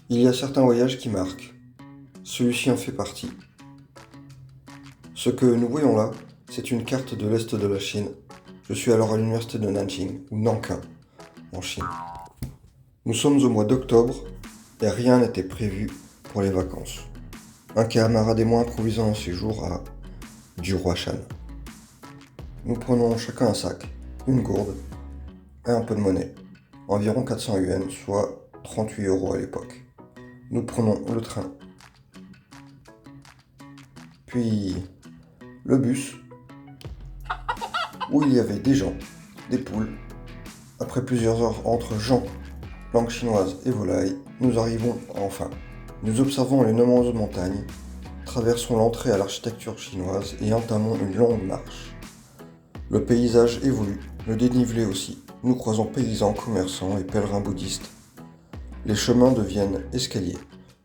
Il y a certains voyages qui marquent. Celui-ci en fait partie. Ce que nous voyons là, c'est une carte de l'Est de la Chine. Je suis alors à l'université de Nanjing, ou Nankin, en Chine. Nous sommes au mois d'octobre et rien n'était prévu pour les vacances. Un camarade et moi improvisons un séjour à Duruashan. Nous prenons chacun un sac, une gourde et un peu de monnaie, environ 400 yuan, soit 38 euros à l'époque. Nous prenons le train, puis le bus, où il y avait des gens, des poules. Après plusieurs heures entre gens, langue chinoise et volaille, nous arrivons enfin. Nous observons les nombreuses montagnes, traversons l'entrée à l'architecture chinoise et entamons une longue marche. Le paysage évolue, le dénivelé aussi. Nous croisons paysans, commerçants et pèlerins bouddhistes. Les chemins deviennent escaliers,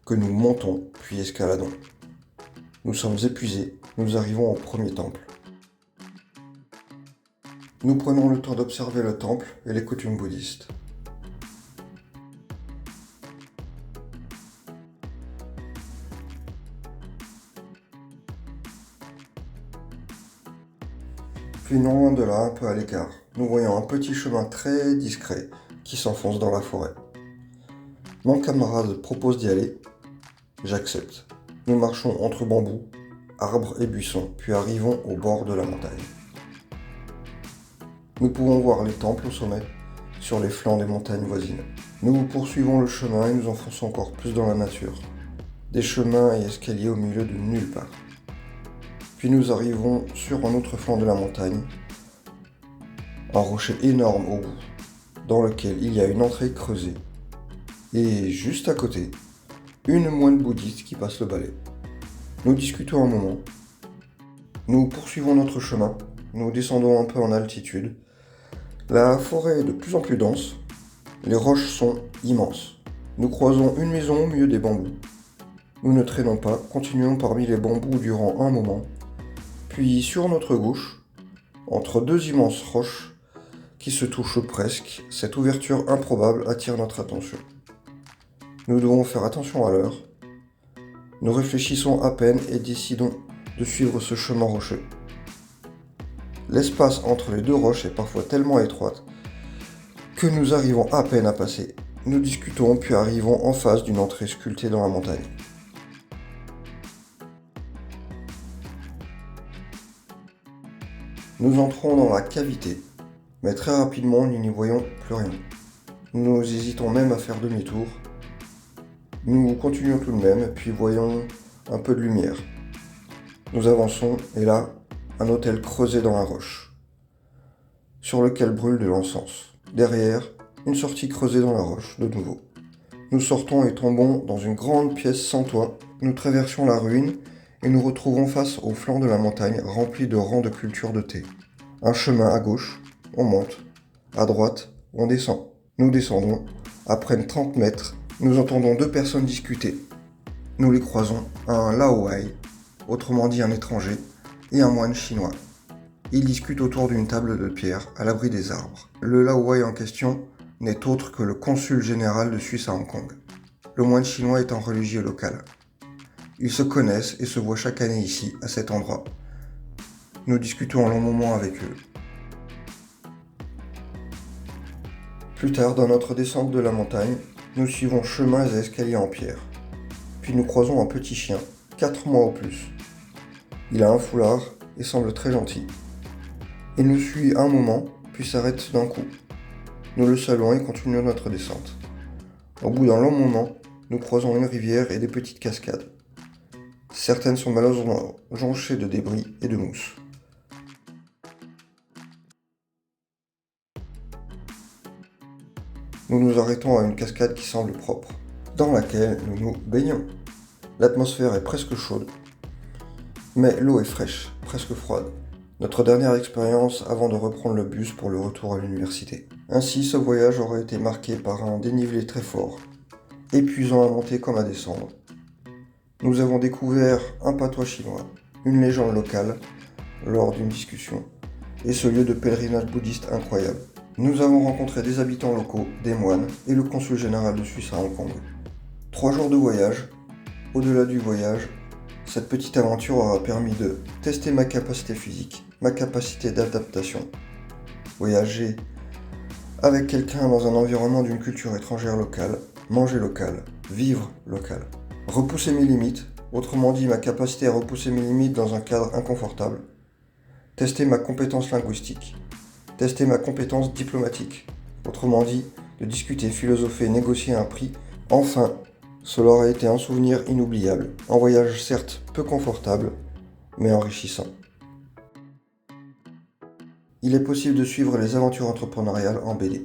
que nous montons puis escaladons. Nous sommes épuisés, nous arrivons au premier temple. Nous prenons le temps d'observer le temple et les coutumes bouddhistes. Puis non loin de là, un peu à l'écart, nous voyons un petit chemin très discret qui s'enfonce dans la forêt. Mon camarade propose d'y aller. J'accepte. Nous marchons entre bambous, arbres et buissons, puis arrivons au bord de la montagne. Nous pouvons voir les temples au sommet, sur les flancs des montagnes voisines. Nous poursuivons le chemin et nous enfonçons encore plus dans la nature. Des chemins et escaliers au milieu de nulle part. Puis nous arrivons sur un autre flanc de la montagne, un rocher énorme au bout, dans lequel il y a une entrée creusée. Et juste à côté, une moine bouddhiste qui passe le balai. Nous discutons un moment. Nous poursuivons notre chemin. Nous descendons un peu en altitude. La forêt est de plus en plus dense. Les roches sont immenses. Nous croisons une maison au milieu des bambous. Nous ne traînons pas, continuons parmi les bambous durant un moment. Puis sur notre gauche, entre deux immenses roches qui se touchent presque, cette ouverture improbable attire notre attention. Nous devons faire attention à l'heure. Nous réfléchissons à peine et décidons de suivre ce chemin rocheux. L'espace entre les deux roches est parfois tellement étroit que nous arrivons à peine à passer. Nous discutons puis arrivons en face d'une entrée sculptée dans la montagne. Nous entrons dans la cavité, mais très rapidement nous n'y voyons plus rien. Nous hésitons même à faire demi-tour. Nous continuons tout de même, puis voyons un peu de lumière. Nous avançons, et là, un autel creusé dans la roche, sur lequel brûle de l'encens. Derrière, une sortie creusée dans la roche, de nouveau. Nous sortons et tombons dans une grande pièce sans toit. Nous traversons la ruine et nous retrouvons face au flanc de la montagne rempli de rangs de cultures de thé. Un chemin à gauche, on monte. À droite, on descend. Nous descendons. Après 30 mètres, nous entendons deux personnes discuter. Nous les croisons, un Laowai, autrement dit un étranger, et un moine chinois. Ils discutent autour d'une table de pierre, à l'abri des arbres. Le Laowai en question n'est autre que le consul général de Suisse à Hong Kong. Le moine chinois est un religieux local. Ils se connaissent et se voient chaque année ici, à cet endroit. Nous discutons un long moment avec eux. Plus tard, dans notre descente de la montagne, nous suivons chemins et escaliers en pierre. Puis nous croisons un petit chien, 4 mois au plus. Il a un foulard et semble très gentil. Il nous suit un moment, puis s'arrête d'un coup. Nous le saluons et continuons notre descente. Au bout d'un long moment, nous croisons une rivière et des petites cascades. Certaines sont malheureusement jonchées de débris et de mousse. Nous nous arrêtons à une cascade qui semble propre, dans laquelle nous nous baignons. L'atmosphère est presque chaude, mais l'eau est fraîche, presque froide. Notre dernière expérience avant de reprendre le bus pour le retour à l'université. Ainsi, ce voyage aurait été marqué par un dénivelé très fort, épuisant à monter comme à descendre. Nous avons découvert un patois chinois, une légende locale, lors d'une discussion, et ce lieu de pèlerinage bouddhiste incroyable. Nous avons rencontré des habitants locaux, des moines et le consul général de Suisse à Hong Kong. 3 jours de voyage. Au-delà du voyage, cette petite aventure aura permis de tester ma capacité physique, ma capacité d'adaptation, voyager avec quelqu'un dans un environnement d'une culture étrangère locale, manger local, vivre local, repousser mes limites, autrement dit ma capacité à repousser mes limites dans un cadre inconfortable, tester ma compétence linguistique, tester ma compétence diplomatique, autrement dit de discuter, philosopher, négocier un prix. Enfin, cela aurait été un souvenir inoubliable, un voyage certes peu confortable, mais enrichissant. Il est possible de suivre les aventures entrepreneuriales en BD.